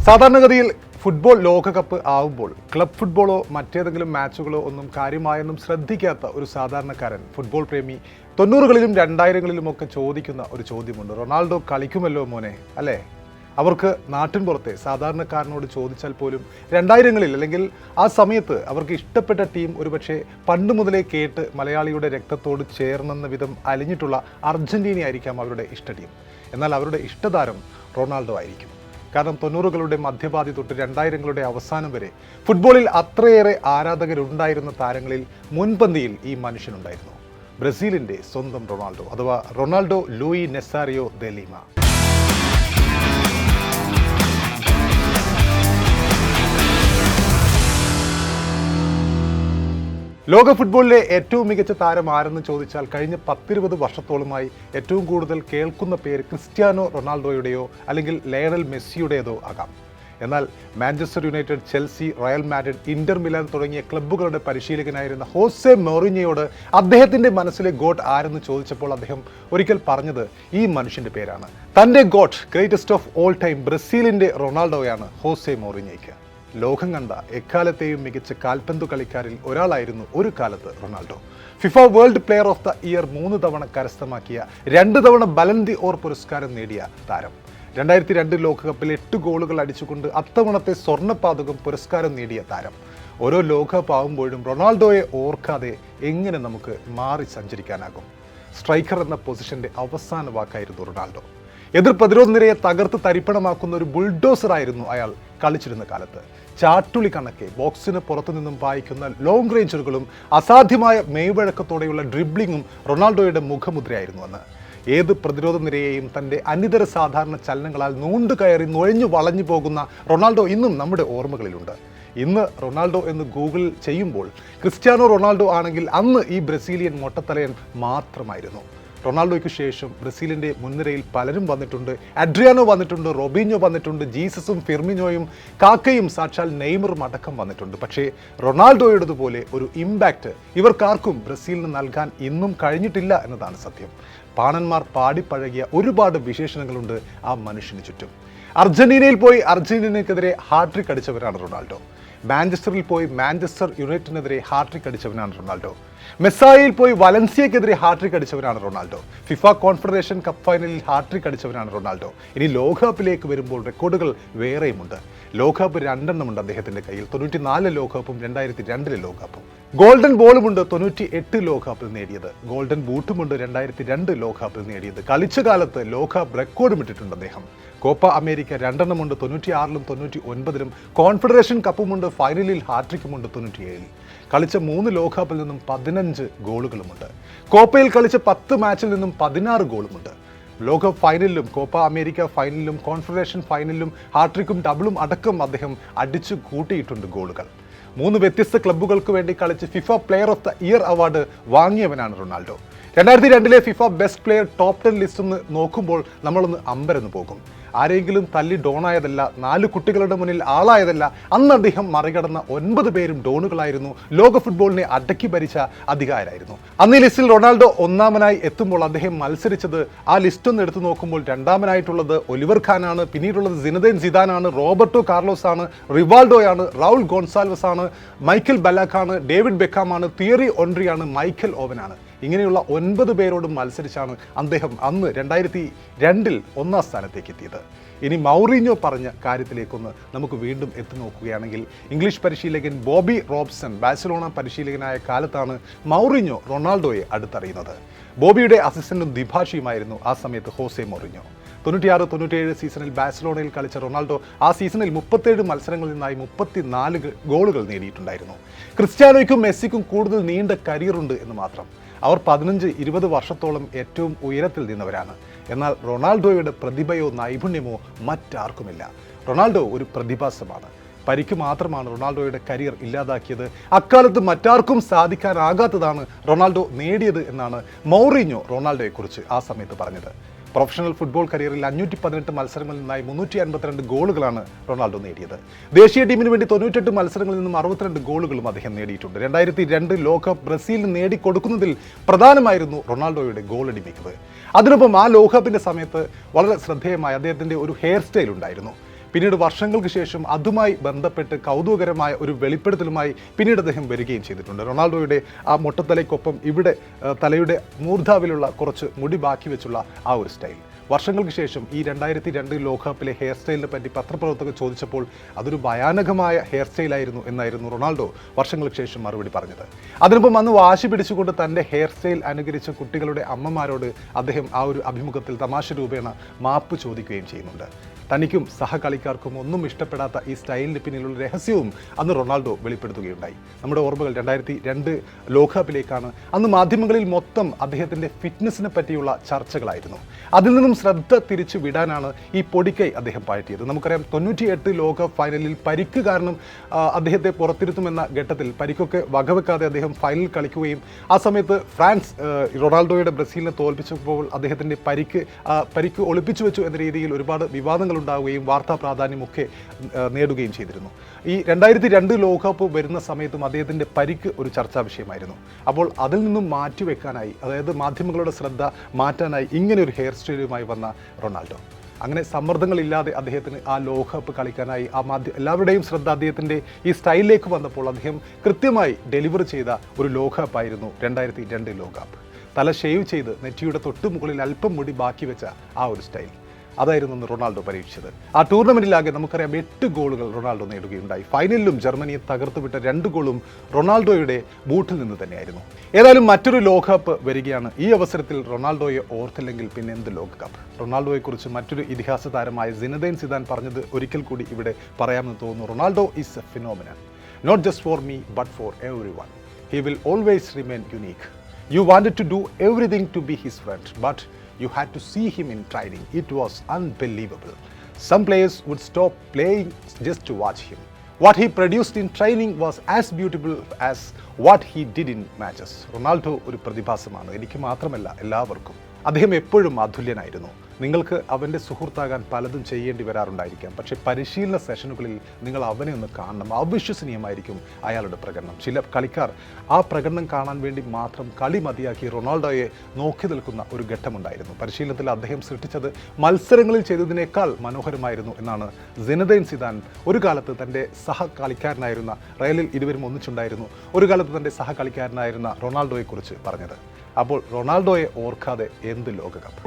സാധാരണഗതിയിൽ ഫുട്ബോൾ ലോകകപ്പ് ആവുമ്പോൾ ക്ലബ് ഫുട്ബോളോ മറ്റേതെങ്കിലും മാച്ചുകളോ ഒന്നും കാര്യമായൊന്നും ശ്രദ്ധിക്കാത്ത ഒരു സാധാരണക്കാരൻ ഫുട്ബോൾ പ്രേമി 90കളിലും 2000കളിലും ഒക്കെ ചോദിക്കുന്ന ഒരു ചോദ്യമുണ്ട്. റൊണാൾഡോ കളിക്കുമല്ലോ മോനെ, അല്ലേ? അവർക്ക് നാട്ടിൻ പുറത്തെ സാധാരണക്കാരനോട് ചോദിച്ചാൽ പോലും 2000കളിൽ അല്ലെങ്കിൽ ആ സമയത്ത് അവർക്ക് ഇഷ്ടപ്പെട്ട ടീം ഒരുപക്ഷെ പണ്ട് മുതലേ കേട്ട് മലയാളിയുടെ രക്തത്തോട് ചേർന്നെന്ന വിധം അലിഞ്ഞിട്ടുള്ള അർജന്റീന ആയിരിക്കാം അവരുടെ ഇഷ്ട ടീം. എന്നാൽ അവരുടെ ഇഷ്ടതാരം റൊണാൾഡോ ആയിരിക്കും. കാരണം 90കളുടെ മധ്യപാതി തൊട്ട് 2000കളുടെ അവസാനം വരെ ഫുട്ബോളിൽ അത്രയേറെ ആരാധകരുണ്ടായിരുന്ന താരങ്ങളിൽ മുൻപന്തിയിൽ ഈ മനുഷ്യനുണ്ടായിരുന്നു. ബ്രസീലിൻ്റെ സ്വന്തം റൊണാൾഡോ, അഥവാ റൊണാൾഡോ ലൂയി നെസാരിയോ ദെ ലീമ. ലോക ഫുട്ബോളിലെ ഏറ്റവും മികച്ച താരം ആരെന്ന് ചോദിച്ചാൽ കഴിഞ്ഞ 10-20 വർഷത്തോളമായി ഏറ്റവും കൂടുതൽ കേൾക്കുന്ന പേര് ക്രിസ്ത്യാനോ റൊണാൾഡോയുടെയോ അല്ലെങ്കിൽ ലയണൽ മെസ്സിയുടേതോ ആകാം. എന്നാൽ Manchester United, Chelsea, Real Madrid, Inter Milan തുടങ്ങിയ ക്ലബ്ബുകളുടെ പരിശീലകനായിരുന്ന ഹോസെ മൗറിഞ്ഞോയോട് അദ്ദേഹത്തിന്റെ മനസ്സിലെ ഗോട്ട് ആരെന്ന് ചോദിച്ചപ്പോൾ അദ്ദേഹം ഒരിക്കൽ പറഞ്ഞത് ഈ മനുഷ്യന്റെ പേരാണ്. തന്റെ got, greatest of all time, ബ്രസീലിന്റെ റൊണാൾഡോയാണ് ഹോസെ മൗറിഞ്ഞോയ്ക്ക്. ലോകം കണ്ട എക്കാലത്തെയും മികച്ച കാൽപന്തു കളിക്കാരിൽ ഒരാളായിരുന്നു ഒരു കാലത്ത് Ronaldo. FIFA world player of the year 3 തവണ കരസ്ഥമാക്കിയ, 2 തവണ ബലൻ ദി ഓർ പുരസ്കാരം നേടിയ താരം. 2002 ലോകകപ്പിൽ 8 ഗോളുകൾ അടിച്ചുകൊണ്ട് അത്തവണത്തെ സ്വർണ്ണപാതകം പുരസ്കാരം നേടിയ താരം. ഓരോ ലോകകപ്പ് ആവുമ്പോഴും റൊണാൾഡോയെ ഓർക്കാതെ എങ്ങനെ നമുക്ക് മാറി സഞ്ചരിക്കാനാകും? സ്ട്രൈക്കർ എന്ന പൊസിഷന്റെ അവസാന വാക്കായിരുന്നു റൊണാൾഡോ. എതിർ പ്രതിരോധ നിരയെ തകർത്ത് തരിപ്പണമാക്കുന്ന ഒരു ബുൾഡോസറായിരുന്നു അയാൾ കളിച്ചിരുന്ന കാലത്ത്. ചാട്ടുളി കണക്കെ ബോക്സിന് പുറത്തു നിന്നും പായിക്കുന്ന ലോങ് റേഞ്ചറുകളും അസാധ്യമായ മെയ്വഴക്കത്തോടെയുള്ള ഡ്രിബ്ലിങ്ങും റൊണാൾഡോയുടെ മുഖമുദ്രയായിരുന്നു അന്ന്. ഏത് പ്രതിരോധ നിരയെയും തൻ്റെ അനിതര സാധാരണ ചലനങ്ങളാൽ നൂണ്ടു കയറി നുഴഞ്ഞു വളഞ്ഞു പോകുന്ന റൊണാൾഡോ ഇന്നും നമ്മുടെ ഓർമ്മകളിലുണ്ട്. ഇന്ന് റൊണാൾഡോ എന്ന് ഗൂഗിൾ ചെയ്യുമ്പോൾ ക്രിസ്ത്യാനോ റൊണാൾഡോ ആണെങ്കിൽ അന്ന് ഈ ബ്രസീലിയൻ മൊട്ടത്തലയൻ മാത്രമായിരുന്നു. റൊണാൾഡോയ്ക്ക് ശേഷം ബ്രസീലിൻ്റെ മുൻനിരയിൽ പലരും വന്നിട്ടുണ്ട്. അഡ്രിയാനോ വന്നിട്ടുണ്ട്, റോബിഞ്ഞോ വന്നിട്ടുണ്ട്, ജീസസും ഫിർമിനോയും കാക്കയും സാക്ഷാൽ നെയ്മറും അടക്കം വന്നിട്ടുണ്ട്. പക്ഷേ റൊണാൾഡോയുടേതുപോലെ ഒരു ഇമ്പാക്റ്റ് ഇവർക്കാർക്കും ബ്രസീലിന് നൽകാൻ ഇന്നും കഴിഞ്ഞിട്ടില്ല എന്നതാണ് സത്യം. പാണന്മാർ പാടിപ്പഴകിയ ഒരുപാട് വിശേഷണങ്ങളുണ്ട് ആ മനുഷ്യന് ചുറ്റും. അർജന്റീനയിൽ പോയി അർജന്റീനയ്ക്കെതിരെ ഹാട്രിക് അടിച്ചവരാണ് റൊണാൾഡോ. മാഞ്ചസ്റ്ററിൽ പോയി മാഞ്ചസ്റ്റർ യുണൈറ്റഡിനെതിരെ ഹാട്രിക് അടിച്ചവനാണ് റൊണാൾഡോ. മെസ്സായിൽ പോയി വലൻസിയക്കെതിരെ ഹാട്രിക് അടിച്ചവനാണ് റൊണാൾഡോ. ഫിഫ കോൺഫെഡറേഷൻ കപ്പ് ഫൈനലിൽ ഹാട്രിക് അടിച്ചവനാണ് റൊണാൾഡോ. ഇനി ലോകകപ്പിലേക്ക് വരുമ്പോൾ റെക്കോർഡുകൾ വേറെയുമുണ്ട്. ലോകകപ്പ് 2 ഉണ്ട് അദ്ദേഹത്തിന്റെ കയ്യിൽ. 94 ലോകകപ്പും 2002 ലോകകപ്പും. ഗോൾഡൻ ബോളുമുണ്ട് 98 ലോകകപ്പിൽ നേടിയത്. ഗോൾഡൻ ബൂട്ടുമുണ്ട് 2002 ലോകകപ്പിൽ നേടിയത്. കളിച്ച കാലത്ത് ലോകകപ്പ് റെക്കോർഡും ഇട്ടിട്ടുണ്ട് അദ്ദേഹം. കോപ്പ അമേരിക്ക 2 ഉണ്ട് 96ലും 99ലും. കോൺഫെഡറേഷൻ കപ്പുമുണ്ട്, ഫൈനലിൽ ഹാട്രിക്കുമുണ്ട് 97ൽ. കളിച്ച 3 ലോകകപ്പിൽ നിന്നും 15 ഗോളുകളുമുണ്ട്. കോപ്പയിൽ കളിച്ച 10 മാച്ചിൽ നിന്നും 16 ഗോളുമുണ്ട്. ലോകകപ്പ് ഫൈനലിലും കോപ്പ അമേരിക്ക ഫൈനലിലും കോൺഫെഡറേഷൻ ഫൈനലിലും ഹാട്രിക്കും ഡബിളും അടക്കം അദ്ദേഹം അടിച്ചു കൂട്ടിയിട്ടുണ്ട് ഗോളുകൾ. 3 വ്യത്യസ്ത ക്ലബ്ബുകൾക്ക് വേണ്ടി കളിച്ച് FIFA player of the year award വാങ്ങിയവനാണ് Ronaldo. 2002 FIFA best player top 10 list ഒന്ന് നോക്കുമ്പോൾ നമ്മളൊന്ന് അമ്പരന്ന് പോകും. ആരെങ്കിലും തല്ലി ഡോണായതല്ല, 4 കുട്ടികളുടെ മുന്നിൽ ആളായതല്ല. അന്ന് അദ്ദേഹം മറികടന്ന 9 പേരും ഡോണുകളായിരുന്നു. ലോക ഫുട്ബോളിനെ അടക്കി ഭരിച്ച അധികാരായിരുന്നു. അന്ന് ഈ ലിസ്റ്റിൽ റൊണാൾഡോ 1ാമനായി എത്തുമ്പോൾ അദ്ദേഹം മത്സരിച്ചത്, ആ ലിസ്റ്റ് ഒന്ന് എടുത്തു നോക്കുമ്പോൾ 2ാമനായിട്ടുള്ളത് ഒലിവർ ഖാനാണ്, പിന്നീടുള്ളത് സിനദൈൻ സിദാനാണ്, റോബർട്ടോ കാർലോസ് ആണ്, റിവാൾഡോയാണ്, റൗൾ ഗോൺസാൽവസ് ആണ്, മൈക്കൽ ബലാക്കാണ്, ഡേവിഡ് ബെക്കാമാണ്, തിയറി ഓൺറിയാണ്, മൈക്കൽ ഓവനാണ്. ഇങ്ങനെയുള്ള 9 പേരോടും മത്സരിച്ചാണ് അദ്ദേഹം അന്ന് 2002 1ാം സ്ഥാനത്തേക്ക് എത്തിയത്. ഇനി മൗറിഞ്ഞോ പറഞ്ഞ കാര്യത്തിലേക്കൊന്ന് നമുക്ക് വീണ്ടും എത്തി നോക്കുകയാണെങ്കിൽ, ഇംഗ്ലീഷ് പരിശീലകൻ ബോബി റോബ്സൺ ബാഴ്സലോണ പരിശീലകനായ കാലത്താണ് മൗറിഞ്ഞോ റൊണാൾഡോയെ അടുത്തറിയുന്നത്. ബോബിയുടെ അസിസ്റ്റന്റും ദ്വിഭാഷിയുമായിരുന്നു ആ സമയത്ത് ഹോസെ മൗറിഞ്ഞോ. 96-97 സീസണിൽ ബാഴ്സലോണയിൽ കളിച്ച റൊണാൾഡോ ആ സീസണിൽ 37 മത്സരങ്ങളിൽ നിന്നായി 34 ഗോളുകൾ നേടിയിട്ടുണ്ടായിരുന്നു. ക്രിസ്ത്യാനോയ്ക്കും മെസ്സിക്കും കൂടുതൽ നീണ്ട കരിയറുണ്ട് എന്ന് മാത്രം. അവർ 15-20 വർഷത്തോളം ഏറ്റവും ഉയരത്തിൽ നിന്നവരാണ്. എന്നാൽ റൊണാൾഡോയുടെ പ്രതിഭയോ നൈപുണ്യമോ മറ്റാർക്കുമില്ല. റൊണാൾഡോ ഒരു പ്രതിഭാസമാണ്. പരിക്ക് മാത്രമാണ് റൊണാൾഡോയുടെ കരിയർ ഇല്ലാതാക്കിയത്. അക്കാലത്ത് മറ്റാർക്കും സാധിക്കാനാകാത്തതാണ് റൊണാൾഡോ നേടിയത് എന്നാണ് മൗറിഞ്ഞോ റൊണാൾഡോയെക്കുറിച്ച് ആ സമയത്ത് പറഞ്ഞത്. പ്രൊഫഷണൽ ഫുട്ബോൾ കരിയറിൽ 518 മത്സരങ്ങളിൽ നിന്നായി 352 ഗോളുകളാണ് റൊണാൾഡോ നേടിയത്. ദേശീയ ടീമിന് വേണ്ടി 98 മത്സരങ്ങളിൽ നിന്നും 62 ഗോളുകളും അദ്ദേഹം നേടിയിട്ടുണ്ട്. 2002 ലോകകപ്പ് ബ്രസീലിന് നേടിക്കൊടുക്കുന്നതിൽ പ്രധാനമായിരുന്നു റൊണാൾഡോയുടെ ഗോളടി മികവ്. അതിനൊപ്പം ആ ലോകകപ്പിൻ്റെ സമയത്ത് വളരെ ശ്രദ്ധേയമായ അദ്ദേഹത്തിൻ്റെ ഒരു ഹെയർ സ്റ്റൈൽ ഉണ്ടായിരുന്നു. പിന്നീട് വർഷങ്ങൾക്ക് ശേഷം അതുമായി ബന്ധപ്പെട്ട് കൗതുകകരമായ ഒരു വെളിപ്പെടുത്തലുമായി പിന്നീട് അദ്ദേഹം വരികയും ചെയ്തിട്ടുണ്ട്. റൊണാൾഡോയുടെ ആ മൊട്ടത്തലയ്ക്കൊപ്പം ഇവിടെ തലയുടെ മൂർധാവിലുള്ള കുറച്ച് മുടി ബാക്കി വെച്ചുള്ള ആ ഒരു സ്റ്റൈൽ. വർഷങ്ങൾക്ക് ശേഷം ഈ 2002 ലോകകപ്പിലെ ഹെയർ സ്റ്റൈലിനെ പറ്റി പത്രപ്രവർത്തകർ ചോദിച്ചപ്പോൾ അതൊരു ഭയാനകമായ ഹെയർ സ്റ്റൈലായിരുന്നു എന്നായിരുന്നു റൊണാൾഡോ വർഷങ്ങൾക്ക് ശേഷം മറുപടി പറഞ്ഞത്. അതിനൊപ്പം അന്ന് വാശി പിടിച്ചുകൊണ്ട് തൻ്റെ ഹെയർ സ്റ്റൈൽ അനുകരിച്ച കുട്ടികളുടെ അമ്മമാരോട് അദ്ദേഹം ആ ഒരു അഭിമുഖത്തിൽ തമാശ രൂപേണ മാപ്പ് ചോദിക്കുകയും ചെയ്യുന്നുണ്ട്. തനിക്കും സഹകളിക്കാർക്കും ഒന്നും ഇഷ്ടപ്പെടാത്ത ഈ സ്റ്റൈലിന് പിന്നിലുള്ള രഹസ്യവും അന്ന് റൊണാൾഡോ വെളിപ്പെടുത്തുകയുണ്ടായി. നമ്മുടെ ഓർമ്മകൾ 2002 ലോകകപ്പിലേക്കാണ്. അന്ന് മാധ്യമങ്ങളിൽ മൊത്തം അദ്ദേഹത്തിൻ്റെ ഫിറ്റ്നസിനെ പറ്റിയുള്ള ചർച്ചകളായിരുന്നു. അതിൽ നിന്നും ശ്രദ്ധ തിരിച്ചു വിടാനാണ് ഈ പൊടിക്കൈ അദ്ദേഹം പാറ്റിയത്. നമുക്കറിയാം 98 ലോകകപ്പ് ഫൈനലിൽ പരിക്ക് കാരണം അദ്ദേഹത്തെ പുറത്തിരുത്തുമെന്ന ഘട്ടത്തിൽ പരിക്കൊക്കെ വകവെക്കാതെ അദ്ദേഹം ഫൈനൽ കളിക്കുകയും ആ സമയത്ത് ഫ്രാൻസ് റൊണാൾഡോയുടെ ബ്രസീലിനെ തോൽപ്പിച്ചപ്പോൾ അദ്ദേഹത്തിൻ്റെ പരിക്ക് ഒളിപ്പിച്ചു വെച്ചു എന്ന രീതിയിൽ ഒരുപാട് വിവാദങ്ങൾ ഉണ്ടാവുകയും വാർത്താ പ്രാധാന്യമൊക്കെ നേടുകയും ചെയ്തിരുന്നു. ഈ 2002 ലോകകപ്പ് വരുന്ന സമയത്തും അദ്ദേഹത്തിൻ്റെ പരിക്ക് ഒരു ചർച്ചാ വിഷയമായിരുന്നു. അപ്പോൾ അതിൽ നിന്നും മാറ്റിവെക്കാനായി, അതായത് മാധ്യമങ്ങളുടെ ശ്രദ്ധ മാറ്റാനായി ഇങ്ങനെ ഒരു ഹെയർ സ്റ്റൈലുമായി വന്ന റൊണാൾഡോ, അങ്ങനെ സമ്മർദ്ദങ്ങളില്ലാതെ അദ്ദേഹത്തിന് ആ ലോകകപ്പ് കളിക്കാനായി എല്ലാവരുടെയും ശ്രദ്ധ അദ്ദേഹത്തിൻ്റെ ഈ സ്റ്റൈലിലേക്ക് വന്നപ്പോൾ അദ്ദേഹം കൃത്യമായി ഡെലിവർ ചെയ്ത ഒരു ലോകകപ്പായിരുന്നു 2002 ലോകകപ്പ്. തല ഷേവ് ചെയ്ത് നെറ്റിയുടെ തൊട്ടുമുകളിൽ അല്പം മുടി ബാക്കി വെച്ച ആ ഒരു സ്റ്റൈൽ, അതായിരുന്നു അന്ന് റൊണാൾഡോ പരീക്ഷിച്ചത്. ആ ടൂർണമെൻറ്റിലാകെ നമുക്കറിയാം 8 ഗോളുകൾ റൊണാൾഡോ നേടുകയുണ്ടായി. ഫൈനലിലും ജർമ്മനിയെ തകർത്തുവിട്ട 2 ഗോളും റൊണാൾഡോയുടെ ബൂട്ടിൽ നിന്ന് തന്നെയായിരുന്നു. ഏതായാലും മറ്റൊരു ലോകകപ്പ് വരികയാണ്. ഈ അവസരത്തിൽ റൊണാൾഡോയെ ഓർത്തില്ലെങ്കിൽ പിന്നെ എന്ത് ലോകകപ്പ്. റൊണാൾഡോയെക്കുറിച്ച് മറ്റൊരു ഇതിഹാസ താരമായ സിനദൈൻ സിദാൻ പറഞ്ഞത് ഒരിക്കൽ കൂടി ഇവിടെ പറയാമെന്ന് തോന്നുന്നു. Ronaldo is a phenomenon, not just for me but for everyone. He will always remain unique. You wanted to do everything to be his friend, but you had to see him in training. It was unbelievable. Some players would stop playing just to watch him. What he produced in training was as beautiful as what he did in matches. Ronaldo ഒരു പ്രതിഭാസമാണ്, എനിക്ക് മാത്രമല്ല എല്ലാവർക്കും. അദ്ദേഹം എപ്പോഴും അതുല്യനായിരുന്നു. നിങ്ങൾക്ക് അവൻ്റെ സുഹൃത്താകാൻ പലതും ചെയ്യേണ്ടി വരാറുണ്ടായിരിക്കാം, പക്ഷേ പരിശീലന സെഷനുകളിൽ നിങ്ങൾ അവനെ ഒന്ന് കാണണം. അവിശ്വസനീയമായിരിക്കും അയാളുടെ പ്രകടനം. ചില കളിക്കാർ ആ പ്രകടനം കാണാൻ വേണ്ടി മാത്രം കളി മതിയാക്കി റൊണാൾഡോയെ നോക്കി നിൽക്കുന്ന ഒരു ഘട്ടമുണ്ടായിരുന്നു. പരിശീലനത്തിൽ അദ്ദേഹം സൃഷ്ടിച്ചത് മത്സരങ്ങളിൽ ചെയ്തതിനേക്കാൾ മനോഹരമായിരുന്നു എന്നാണ് സിനദൈൻ സിദാൻ ഒരു കാലത്ത് തൻ്റെ സഹകളിക്കാരനായിരുന്ന, റയലിൽ ഇരുവരും ഒന്നിച്ചുണ്ടായിരുന്നു, ഒരു കാലത്ത് തൻ്റെ സഹകളിക്കാരനായിരുന്ന റൊണാൾഡോയെക്കുറിച്ച് പറഞ്ഞത്. അപ്പോൾ റൊണാൾഡോയെ ഓർക്കാതെ എന്ത് ലോകകപ്പ്.